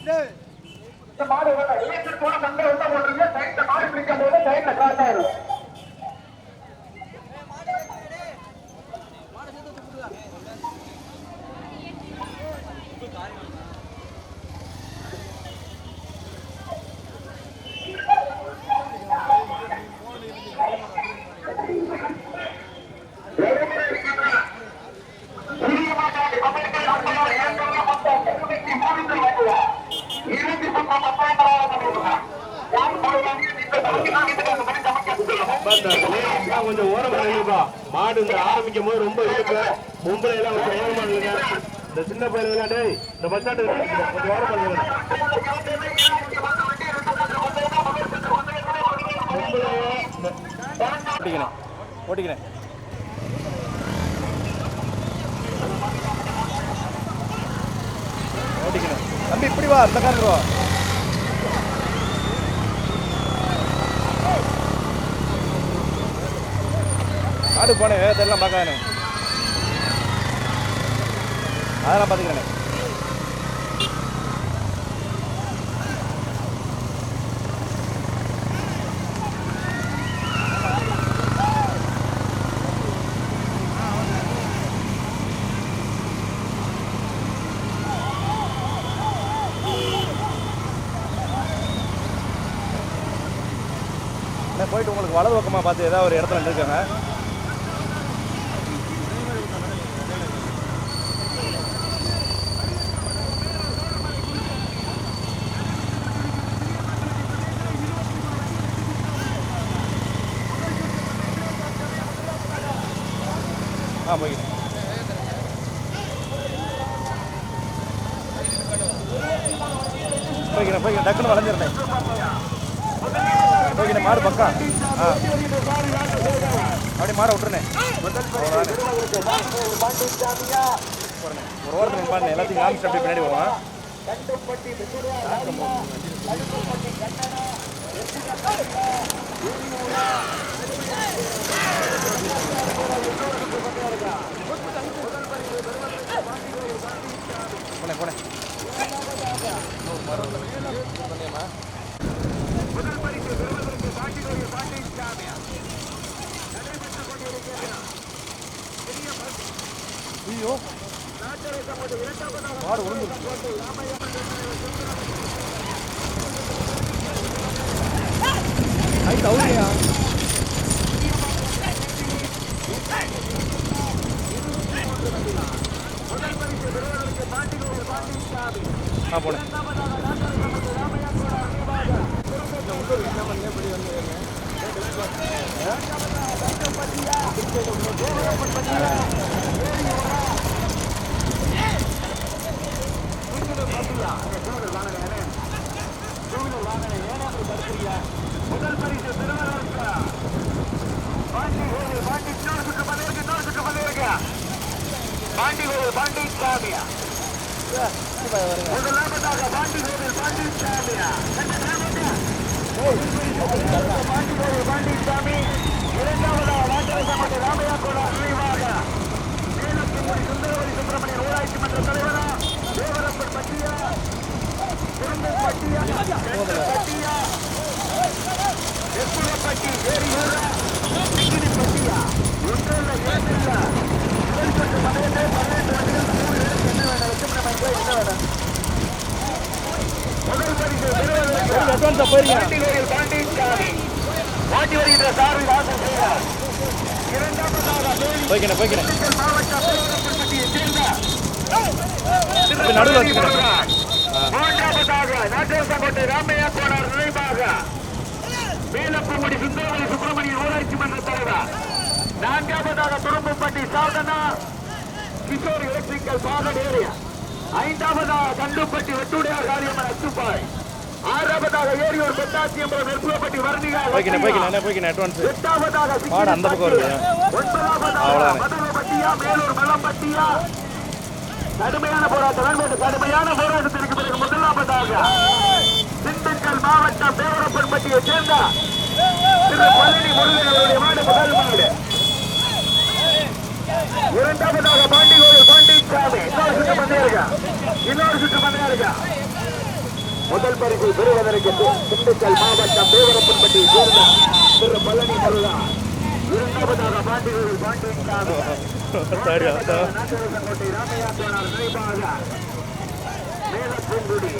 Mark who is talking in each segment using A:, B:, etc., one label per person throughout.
A: இந்த மாடு எலக்ட்ரிக் போன சண்டை உள்ள போடுறீங்க. சைட்ல மாடு பிடிக்கும் போது சைட்ல கிராஸ் ஆயிடும்.
B: கொஞ்சம் ஓரமா இல்லைப்பா மாடு இந்த ஆரம்பிக்கும் போது ரொம்ப இருக்கு. பொம்பளை எல்லாம் கொஞ்சம் ஓரமா இல்லைங்க. இந்த சின்ன பையன் விளையாட்டு இந்த பச்சாட்டு கொஞ்சம் ஓரமா இல்லைங்க. ஓட்டிக்கிறேன் ஓட்டிக்கிறேன் தம்பி இப்படி வா இந்த கார் வா. ஆடு போனேன் வேகத்தெல்லாம் பார்க்காதே அதெல்லாம் பார்த்துக்கிறேன். போயிட்டு உங்களுக்கு வலது பக்கமாக பார்த்து ஏதாவது ஒரு இடத்துல இருக்காங்க. போய்க்கிறேன் டக்குன்னு வளைஞ்சிருந்தேன். போய்க்கிறேன் மாடு பக்கம். அப்படியே மாட விட்டுருனேன். ஒரு ஓரத்தில் பாருங்க எல்லாத்தையும் காமிச்சு அப்படி பின்னாடி போவான். போனேன் போனேன் ஐயோ மாடு உடம்பு ஐ தவுறியா போனேன்.
A: முதல் பரிசு பெறுவதற்கு பாண்டி சாமியா முதலாவதாக பாண்டி சாமியா பாண்டி சாமி இரண்டாவதாக வாட்டரசமட்டு ராமையா கோலா நினைவாக மேலக்குடி சுந்தரவரி சுப்பிரமணியன் ஊராட்சி மன்ற தலைவரா தேவரப்பன் பட்டியா பட்டியா எப்புறப்பட்டி ஏரியூரா பட்டியா ஒன்றில் ஏற்றில்ல முதல்பட்டு மலையிலே 12 வண்டிகள் 3 பேருக்கு என்ன வேணும் லட்சுமண மைக்கோ என்ன வேணும் முதல் பரிசு பெறுவதற்கு பாண்டிச்சாமி மாட்டி வருகின்ற சார்பில் ஆசை செய்கிறார். இரண்டாவதாக மாவட்ட பேரூராட்சியை சேர்ந்த மூன்றாவதாக நாட்டரசங்கோட்டை ராமையா கோனார் நினைவாக மேலப்பங்குடி சுந்தரவரி சுப்பிரமணியன் ஊராட்சி மன்ற தலைவர். நான்காவதாக துரும்புப்பட்டி சாதனா கிஷோர் எலக்ட்ரிக்கல் பாகன் ஏரியா. ஐந்தாவதாக கண்டுப்பட்டி வெட்டுடையார் காரியம்மன் அச்சுப்பாய். ஆறாவதாக ஏரியூர் பெத்தாசியம்பரம் நெற்புலப்பட்டி வர்ணிகா. எட்டாவதாக ஒன்பதாவதாக மதுரப்பட்டியா மேலூர் மலம்பட்டியா. கடுமையான போராட்டத்திற்கு பிறகு முதலாவதாக திண்டுக்கல் மாவட்டம் தேவரப்பன்பட்டியை சேர்ந்த திரு பழனி முருகன் அவருடைய மாடு முதல் மாடு. இரண்டாவதாக பாண்டிகோயில் பாண்டிச்சாமி. இன்னொரு சுற்று பண்ணையா இருக்கா முதல் பரிசு பெறுவதற்கு திண்டுக்கல் மாவட்டம் தேவரப்பன்பட்டியை சேர்ந்த திரு பழனி முருகா. இரண்டாவதாக பாண்டியூர் பாண்டியன் நாட்டரசங்கோட்டை ராமையா கோனார் நினைவாக மேலப்பூங்குடி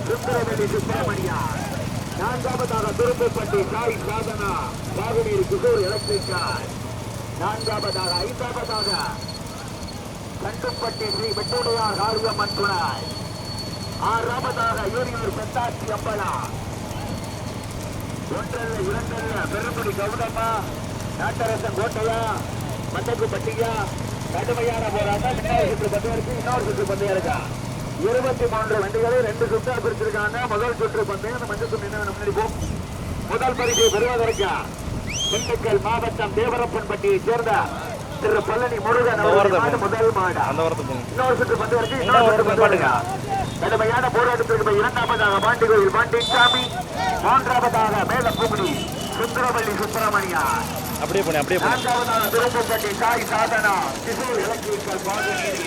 A: சுந்தரவெளி சுப்பிரமணியா. நான்காவதாக திருப்புப்பட்டி சாய் சாதனா பாகுநீர் கிஷோர் எலக்ட்ரிக்கார். நான்காவதாக ஐந்தாவதாக கண்டுப்பட்டி ஸ்ரீ வெட்டுடையார் ஆரியம்மன் துணை. ஆறாவதாக யூனியூர் பெத்தாச்சி அம்பலா. ஒன்றல்ல இரண்டல்ல பெருங்குடி கவுடம்மா நாட்டரசன் கோட்டையா மண்டக்குப்பட்டியா. கடுமையான போராட்டம். இன்னொரு சுற்று பந்தயம் இருக்கா. 23 வண்டிகளை 2 சுற்றா பிரிச்சிருக்காங்க. முதல் சுற்று பந்தயம் அந்த மஞ்சள் துணி முன்னெடுப்போம். முதல் பரிசை பெறுவதற்கு திண்டுக்கல் மாவட்டம் தேவரப்பன்பட்டியை சேர்ந்த திரு பழனி முருகன் முதல் மாடு. இன்னொரு சுற்று பந்தயம் இன்னொரு கடுமையான போராட்டத்திற்கு இரண்டாவதாக பாண்டிகோயில் பாண்டியசாமி. மூன்றாவதாக மேலப்பூங்குடி சுந்தரவள்ளி சுப்பிரமணியா.
C: அப்படியே போனேன் அப்படியே போனேன்.
A: நான்காவதாக திருப்பப்பட்டி சாய் சாதனா கிஷோர் எலக்ட்ரிக்கல் பாகுநீர்.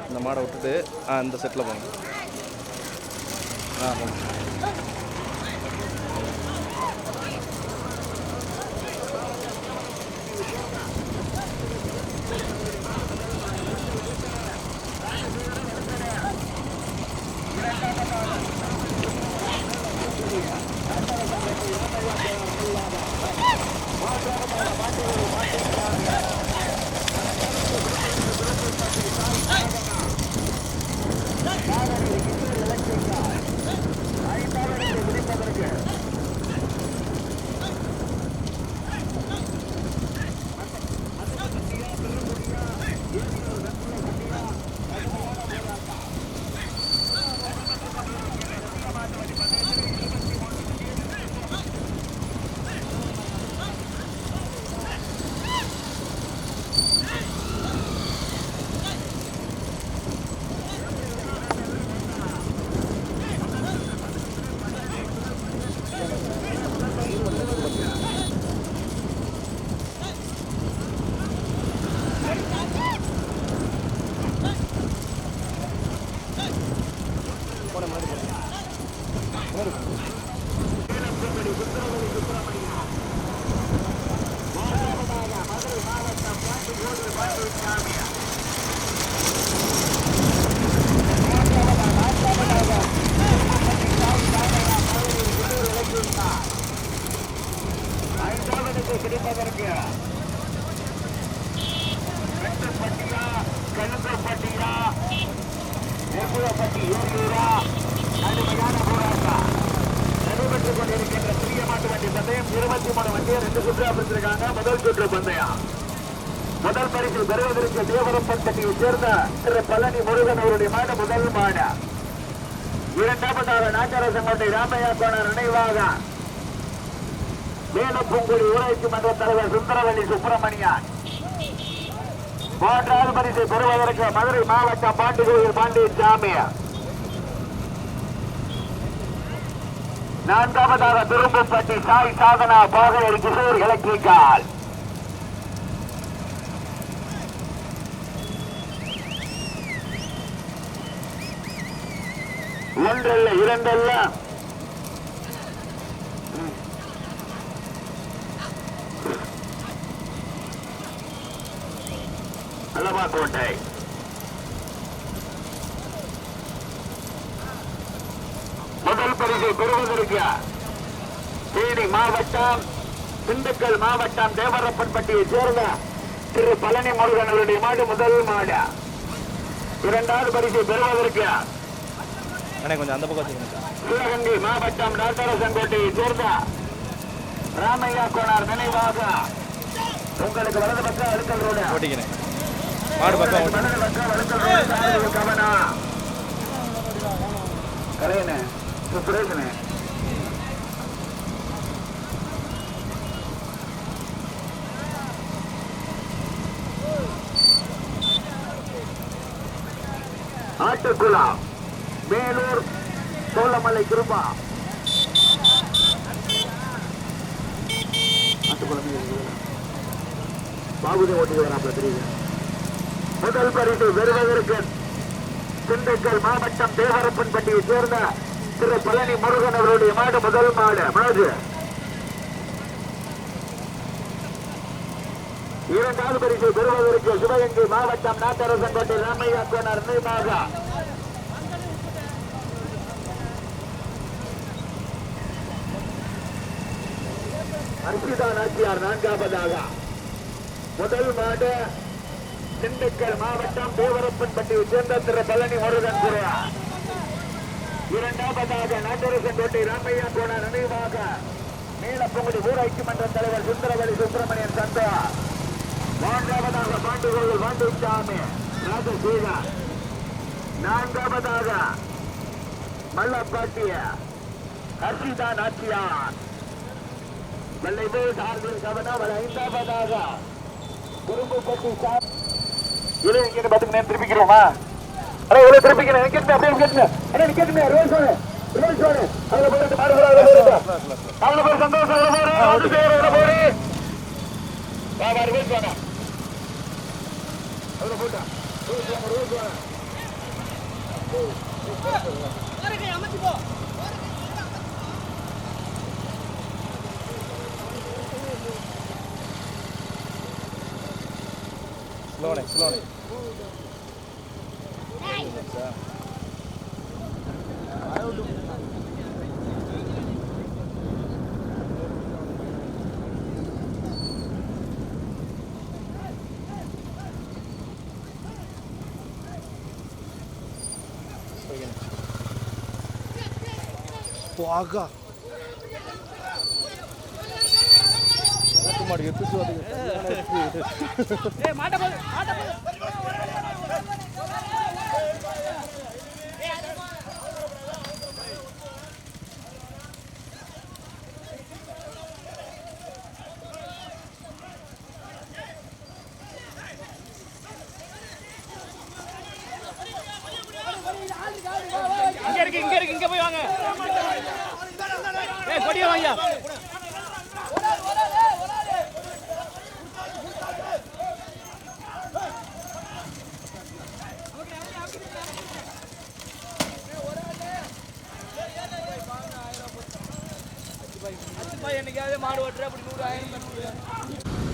C: இந்த மாடை விட்டுட்டு இந்த செட்டில் போங்க.
A: முதல் சுற்று பந்தயம். முதல் பரிசு பெறுவதற்கு தேவரப்பன்பட்டியை சேர்ந்த திரு பழனி முருகன் அவருடைய மாடு முதல் மாடு. இரண்டாவதாக நாட்டரசங்கோட்டை ராமையா கோனார் நினைவாக மேலப்பூங்குடி ஊராட்சி மன்ற தலைவர் சுந்தரவள்ளி சுப்பிரமணியன். மூன்றாவது பரிசை பெறுவதற்கு மதுரை மாவட்டம் பாண்டிகோயில் பாண்டியசாமி. நான்காவதாக திரும்பப்பட்டி சாய் சாதனா பாகநீர் கிஷோர் எலக்ட்ரிக்கால். ஒன்றல்ல இரண்டல்ல கோட்டை. முதல் பரிசை பெறுவதற்கு தேனி மாவட்டம் திண்டுக்கல் மாவட்டம் தேவரப்பன்பட்டியை சேர்ந்த திரு பழனி முருகன் அவருடைய மாடு முதல் மாடு. இரண்டாவது பரிசை பெறுவதற்கு
C: கொஞ்சம் அந்த பக்கம்
A: சிவகங்கை மாவட்டம் நாட்டரசங்கோட்டையை சேர்ந்த ராமையா கோனார் நினைவாக உங்களுக்கு வலது பக்கம் அழுக்கல் ரோடு
C: ஓட்டிக்கிறேன். மாடு பக்கம்
A: கவனம் கரையனே சுரேஷனே. ஆட்டுக்குளம் மேலூர் சோழமலை கிருபா. பாபுதை ஓட்டி வராம தெரியுது. முதல் பரிசு பெறுவதற்கு திண்டுக்கல் மாவட்டம் தேவரப்பன்பட்டியை சேர்ந்த திரு பழனி முருகன் அவருடைய மாடு முதல் மாடு மனோஜ். இரண்டாவது பரிசு பெறுவதற்கு சிவகங்கை மாவட்டம் நாட்டரசங்கோட்டை ராமையா கோனார் நினைவாக அர்ஷிதா நாச்சியார் நான்காவதாக. முதல் மாடு திண்டுக்கல் மாவட்டம் தேவரப்பன்பட்டியை சேர்ந்த திரு பழனி முருகன் குறையா. இரண்டாவதாக நாட்டரசங்கோட்டை ராமையா கோனார் நினைவாக நீலப்பங்குடி ஊராட்சி மன்ற தலைவர் சுந்தரவழி சுப்பிரமணியன் சந்தா. மூன்றாவதாக பாண்டுகோவில் பாண்டிச்சாமி ராஜசீகா. நான்காவதாக மல்லப்பாட்டிய ஹர்ஷிதா நாச்சியார் வெள்ளைவே சார்பில் கவனம். ஐந்தாவதாக குறும்புப்பட்டி சார். இங்கே பார்த்துங்க திருப்பிக்கிறோமா? அண்ணா இவ்வளவு திருப்பிக்கிறேன். கேட்டு அப்படியே கேட்டுங்க. அண்ணா கேட்டுங்க. ரோல் சோனு ரோல் சோனு அதுல போயிட்டு மாறுகிறா அதுல போய் சந்தோஷம் அது செய்யற போய் ரோல் சோனா அதுல போட்டா ரோல் சோனா
C: ஸ்லோனே Poaga. Mari itu suatu. Mata bol.
D: இங்க போய் வாங்க. ஏய் கொடிய வாங்க. என்னைக்காவது மாடு ஓட்டுற அப்படி 100,000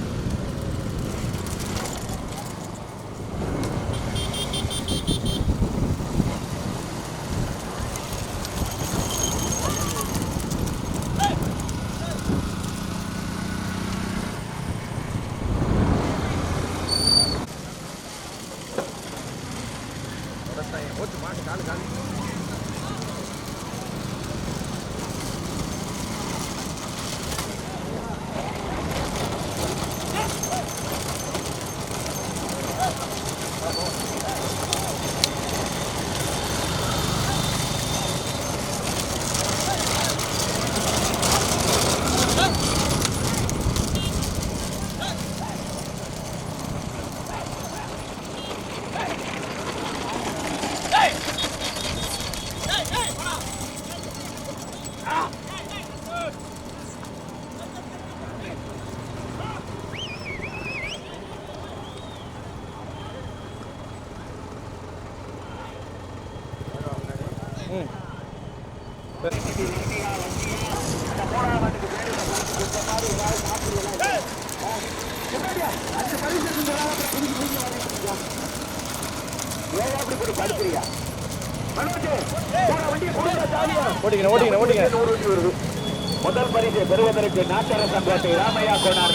A: முதல் பரிசு பெறுவதற்கு நாட்டரசங்கோட்டை ராமையா கோனார்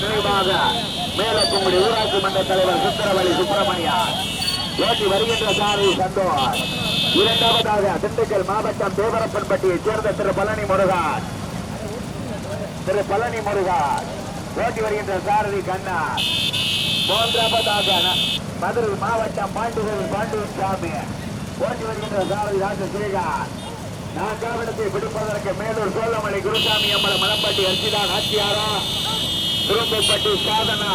A: நினைவாக மேலக்குங்குடி ஊராட்சி மன்ற தலைவர் சுந்தரவழி சுப்பிரமணியா ஓட்டி வருகின்ற சாரி சந்தோஷ். இரண்டாவதாக திண்டுக்கல் மாவட்டம் தேவரப்பன்பட்டியை சேர்ந்த திரு பழனி முருகன் ஓட்டி வருகின்ற சாரதி கண்ணா. மூன்றாவதாக மதுரை மாவட்டம் பாண்டுகோவில் பாண்டியசாமி ஓட்டி வருகின்ற சாரதி ராஜசேகர். நான்காவிடத்தை பிடிப்பதற்கு மேலூர் சோழமலை குருசாமி அம்மல மலம்பட்டி அர்ச்சிதா நாச்சியாரா, குறும்பைப்பட்டி சாதனா,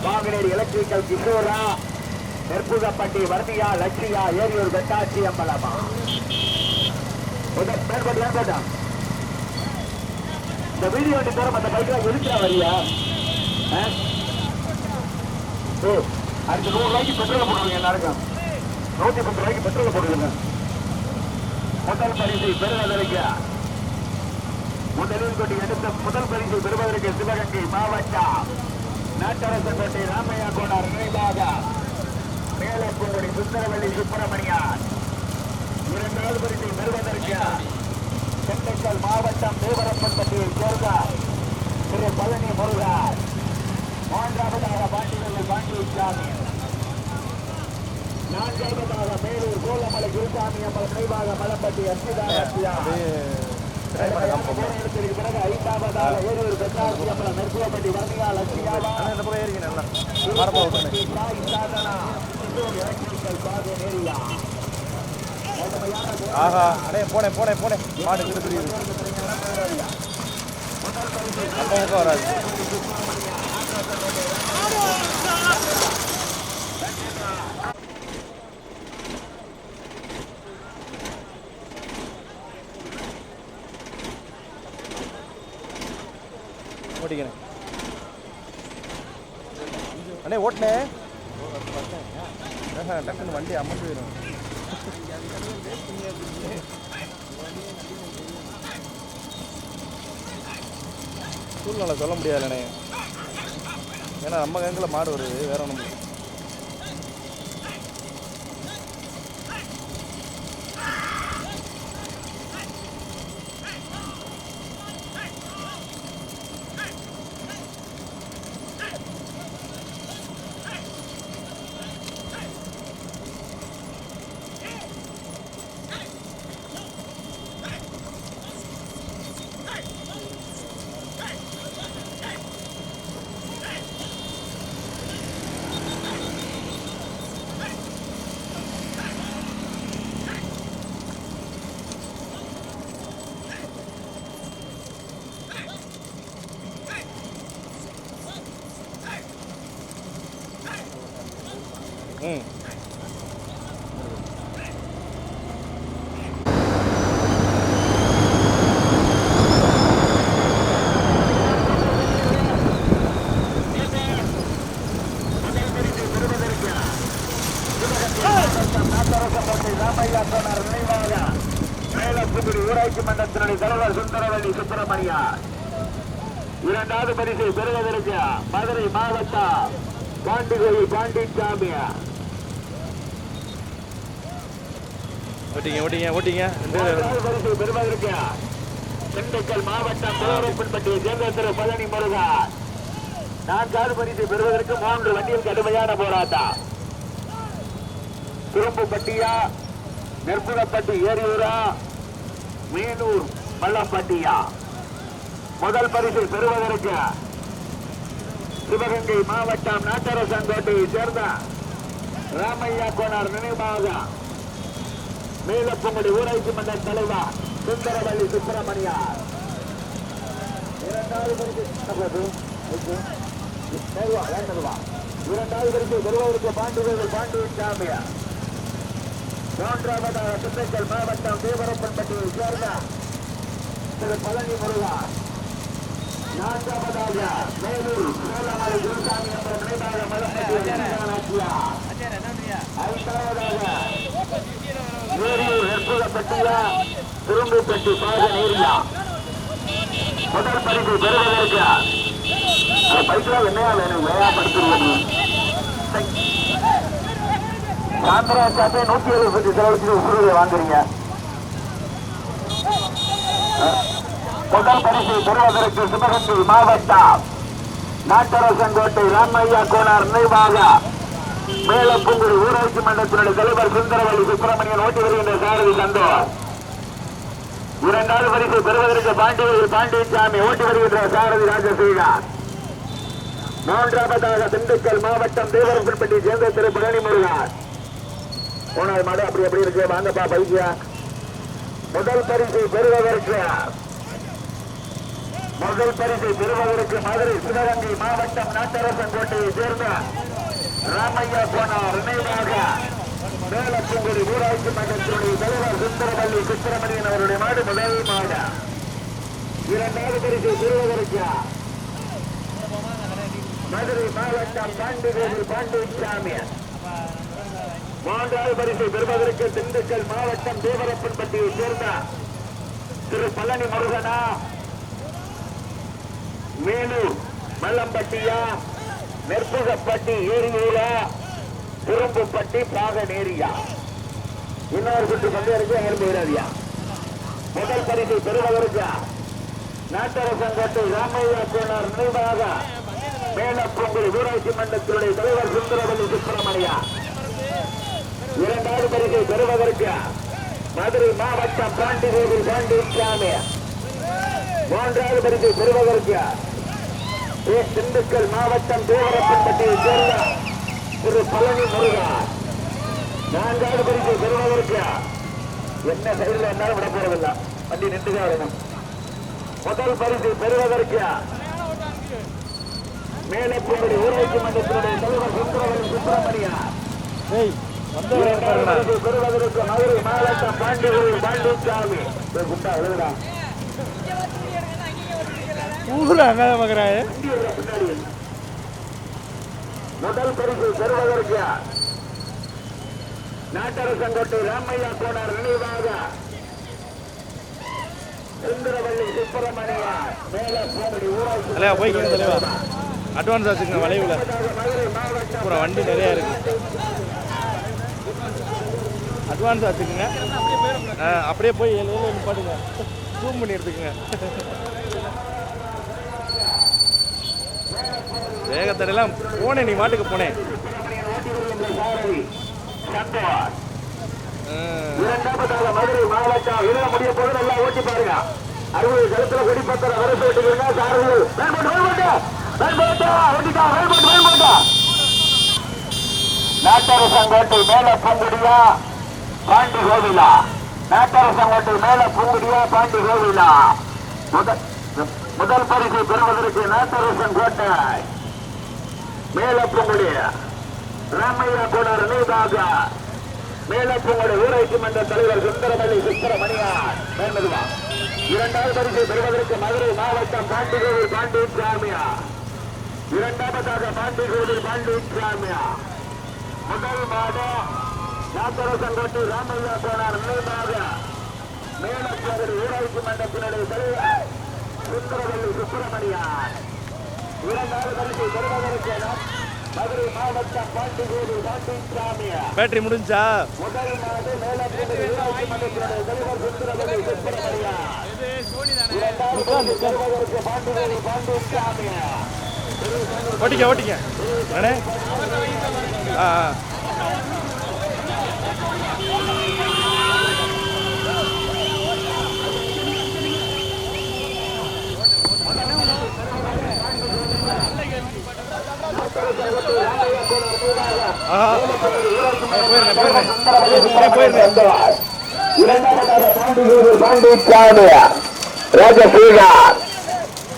A: வாங்கனேரி எலக்ட்ரிக்கல் கிஷோரா, நெற்புகப்பட்டி வர்ணியா லட்சியா, ஏரியூர் வெட்டாட்சி அம்பலமா. மேற்பட்டு இந்த வீடியோ வண்டி தரம் அந்த பைக்கெல்லாம் எதுக்குறா வரியா? அடுத்த 100 ரூபாய்க்கு பெட்ரோல் போடுவாங்க எல்லாருக்கும். 110 ரூபாய்க்கு பெட்ரோல் போடுவாங்க. முதல் பரிசை பெறுவதற்கு முதலில் கொண்டு எடுத்த முதல் பரிசை பெறுவதற்கு சிவகங்கை மாவட்டம் நாட்டரசன் கோட்டை ராமையா கோனார் நினைவாக மேலப்பூங்குடி சுந்தரவள்ளி சுப்பிரமணியார். இரண்டாவது பரிசை பெறுவதற்கு திண்டுக்கல் மாவட்டம் தேவரப்பன்பட்டியை சேர்ந்த திரு பழனி முருகர். மூன்றாவதாக பாண்டியர்கள் பாண்டியசாமி. நான்காவதாக மேலூர் கோலமலை குருசாமி அம்மன் நினைவாக மலப்பட்டி அஸ்மிதா. பிறகு ஐந்தாவதாக ஏரூர் பெண்ணாசி அம்மன் நெருப்புவப்பட்டி வர்ணிகா லட்சியாவா.
C: ஆஹா அடே போனேன் போனேன் போனேன் மாடு இருக்கு தெரியுது நம்ம பக்கம் வராது. ஓட்டிக்கிறேன் அண்ணே ஓட்டினே டக்குன்னு வண்டி அமர்ந்து போயிடும். சூழ்நிலை சொல்ல முடியாதுண்ணே, ஏன்னா நம்ம கேங்கில் மாடு வருது, வேற ஒன்றும்
A: ஊராட்சி மன்றத்தினுடைய தலைவர் சுந்தரவள்ளி சுப்பிரமணியார். இரண்டாவது பரிசை பெறுவதற்கு மதுரை மாவட்டம் பாண்டிகோயில் பாண்டிச்சாமி. பரிசை பெறுவதற்கு திண்டுக்கல் மாவட்டம் தேவரப்பன்பட்டியை சேர்ந்த திரு பழனி முருகர். நான்காவது பரிசை பெறுவதற்கு 3 வண்டியில் கடுமையான போராட்டம். துரும்புப்பட்டியா, நெற்புடப்பட்டி ஏரியூரா, மீனூர் மல்லப்பட்டியா. முதல் பரிசை பெறுவதற்கு சிவகங்கை மாவட்டம் நாட்டரசங்கோட்டையை சேர்ந்த ராமையா கோனார் நினைவாக மேலப்பொங்குடி ஊராட்சி மன்ற தலைவர் சுந்தரவள்ளி சுப்பிரமணியார். இரண்டாவது பரிசை பெறுவதற்கு பாண்டியர்கள் பாண்டியசாமி. மூன்றாவதாக திண்டுக்கல் மாவட்டம் தேவரப்பன்பட்டியை சேர்ந்த திரு பழனி முருகர். நான்காவதாக மேலூர் கோலமலை குருசாமி என்ற நினைவாக மலப்பட்டி. ஐந்தாவதாக ஏரியூர் நெற்புடப்பட்டியா, திரும்புப்பட்டி பாக நேரியா. முதல் பரிசை பெறுவதற்கு பைக்கில் என்னையா வேணும், வேயாப்படுத்துவது சாந்தராஜாவே 170 செலவழிச்சு உசுருவை வாங்குறீங்க. முதல் பரிசை பெறுவதற்கு சிவகங்கை மாவட்டம் நாட்டரசங்கோட்டை ராமையா கோனார் நினைவாக மேலப்பூங்குடி ஊராட்சி மன்றத்தினுடைய தலைவர் சுந்தரவள்ளி சுப்பிரமணியன் ஓட்டி வருகின்ற சாரதி சந்தோஷ். இரண்டாவது பரிசை பெறுவதற்கு பாண்டியர்கள் பாண்டியசாமி ஓட்டி வருகின்ற சாரதி ராஜசேகர். மூன்றாவதாக திண்டுக்கல் மாவட்டம் தேவரப்பன்பட்டி சேர்ந்த திரு பழனி முருகர். போனால் மாடு அப்படி எப்படி இருக்கு, வாங்கப்பா பைக்கியா. முதல் பரிசை பெறுவதற்கு மதுரை சிவகங்கை மாவட்டம் நாட்டரசங்கோட்டையை சேர்ந்த ராமையா கோனார் நினைவாக மேலப்பூங்குடி ஊராட்சி மன்றத்தினுடைய தலைவர் சுந்தரவள்ளி சுப்பிரமணியன் அவருடைய மாடு முதல் மாடு. இரண்டாவது பரிசு பெறுவதற்கு மதுரை மாவட்டம் பாண்டிகோவில் பாண்டிசாமி. மூன்றாவது பரிசை பெறுவதற்கு திண்டுக்கல் மாவட்டம் தேவரப்பன்பட்டியை சேர்ந்த திரு பழனி முருகனா, மேலூர் மல்லம்பட்டியா, நெற்புகப்பட்டி ஏரியூரா, திரும்புப்பட்டி பாகநேரியா. இன்னொரு சுற்று பந்தயருக்கு ஆரம்பிக்கிறாரியா. முதல் பரிசை பெறுவதற்கு நாட்டரசங்கோட்டை ராமையா கோனார் நினைவாக மேலப்பொங்கல் ஊராட்சி மன்றத்தினுடைய தலைவர் சுந்தரவல்லி சுப்பிரமணியா. இரண்டாவது பரிசை பெறுவதற்கு மதுரை மாவட்டம் பாண்டிகோவில் பாண்டிசாமி. மூன்றாவது பரிசை பெறுவதற்கு திண்டுக்கல் மாவட்டம் தேவரப்பன்பட்டியை சேர்ந்த திரு பழனி முருகா. நான்காவது பரிசை பெறுவதற்கு என்ன சைடில் என்னாலும் விட போறதில்ல, வண்டி நின்றுதான் வரணும். முதல் பரிசை பெறுவதற்கு மேலப்பொங்கல் ஊராட்சி மன்றத்தினுடைய தலைவர் சுந்தரவல்லி சுப்பிரமணியா. பெறுவதற்கு மதுரை மாவட்டம் பாண்டிகோவில் பாண்டிசாமி. குண்டா எழுதுடா முதல் பரிசு பெறுவதற்கு நாட்டரசங்கோட்டை ராமையா கோனார் நினைவாக சுந்தரவல்லி சுப்பிரமணியா. மேலப்பொங்கல் ஊராட்சி
C: அட்வான்ஸ் ஆச்சுங்க வளைவுல அப்புறம் வண்டி நிறையா இருக்கு. அட்வான்ஸ் ஆச்சுக்குங்க. அப்படியே போய் 7 நிப்பாட்டுங்க, ஜூம் பண்ணி எடுத்துக்கங்க. வேகத்தடையெல்லாம் போனேன், நீ மாட்டுக்கு போனேன்.
A: இரண்டாவதாக மதுரை மாவட்டம் எழுத முடிய போது நல்லா ஓட்டி பாருங்க. 60 கழுத்துல குடிப்பத்திர அரசு விட்டுக்கிறீங்க. சாரதிகள் நாட்டரசங்கோட்டை மேல பூங்குடியா பாண்டி கோவிலா. நாட்டரசங்கோட்டை மேல பூங்குடியா பாண்டி கோவிலா. முதல் பரிசை பெறுவதற்கு நாட்டரசங்கோட்டை மேல பூங்குடி ராமையா கோனார் நினைவாக மேலப்பொங்கல் ஊராட்சி மன்ற தலைவர் சுந்தரவல்லி சுப்பிரமணியார். இரண்டாவது பரிசை பெறுவதற்கு மதுரை மாவட்டம் பாண்டிகோவில் பாண்டிசாமியா. இரண்டாவதாக பாண்டிகோவில் பாண்டிசாமியா. முதல் மாத நாட்டரசங்கோட்டை ராமையா கோனார் நினைவாக மேலப்பொங்கல் ஊராட்சி மன்றத்தினுடைய தலைவர் சுந்தரவல்லி சுப்பிரமணியார். இரண்டாவது பரிசை பெறுவதற்கு மதுரை மாவட்டம் பாண்டிகோவில் பாண்டிசாமியா.
C: பேட்டரி முடிஞ்சா
A: முதல் மாத மேலப்பொங்கல் ஊராட்சி மன்றத்தினுடைய தலைவர் சுந்தரவல்லி சுப்பிரமணியார். இரண்டாவது பரிசை பெறுவதற்கு பாண்டிகோவில் பாண்டிசாமியா.
C: ஓட்டிக்க அண்ணே.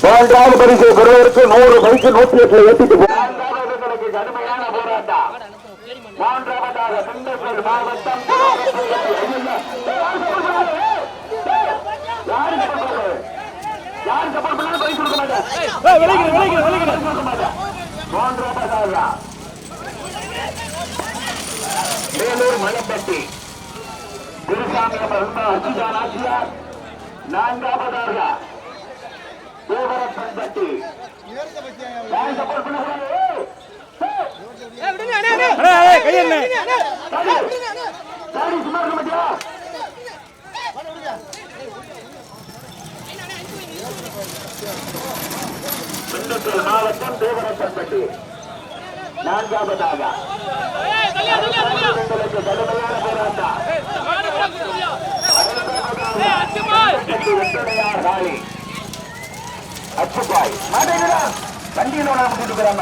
A: மூன்றாவது பரிசை பெறுவதற்கு 100 பைக்கு 108 ஏற்றிட்டு கடுமையான போராட்டம். மூன்றாவதாக திண்டுக்கல் மாவட்டம் யாரும் சப்போர்ட் பண்ணாலும் பரிசு கொடுக்க மாட்டேன். மூன்றாவதாக மேலூர் மலம்பட்டி குருசாமி அச்சுதான் ஆசியார். நான்காவதாக தேவரப்பன்பட்டி யாரும் சப்போர்ட் பண்ணக்கூடாது. சும்மா இருக்க மாட்டியா? திண்டுக்கல் மாவட்டம் தேவரப்பன்பட்டி. நான்காவதாக கடுமையான போராட்டம் அச்சுப்பாய் வண்டியில கூட்டிட்டு போறாம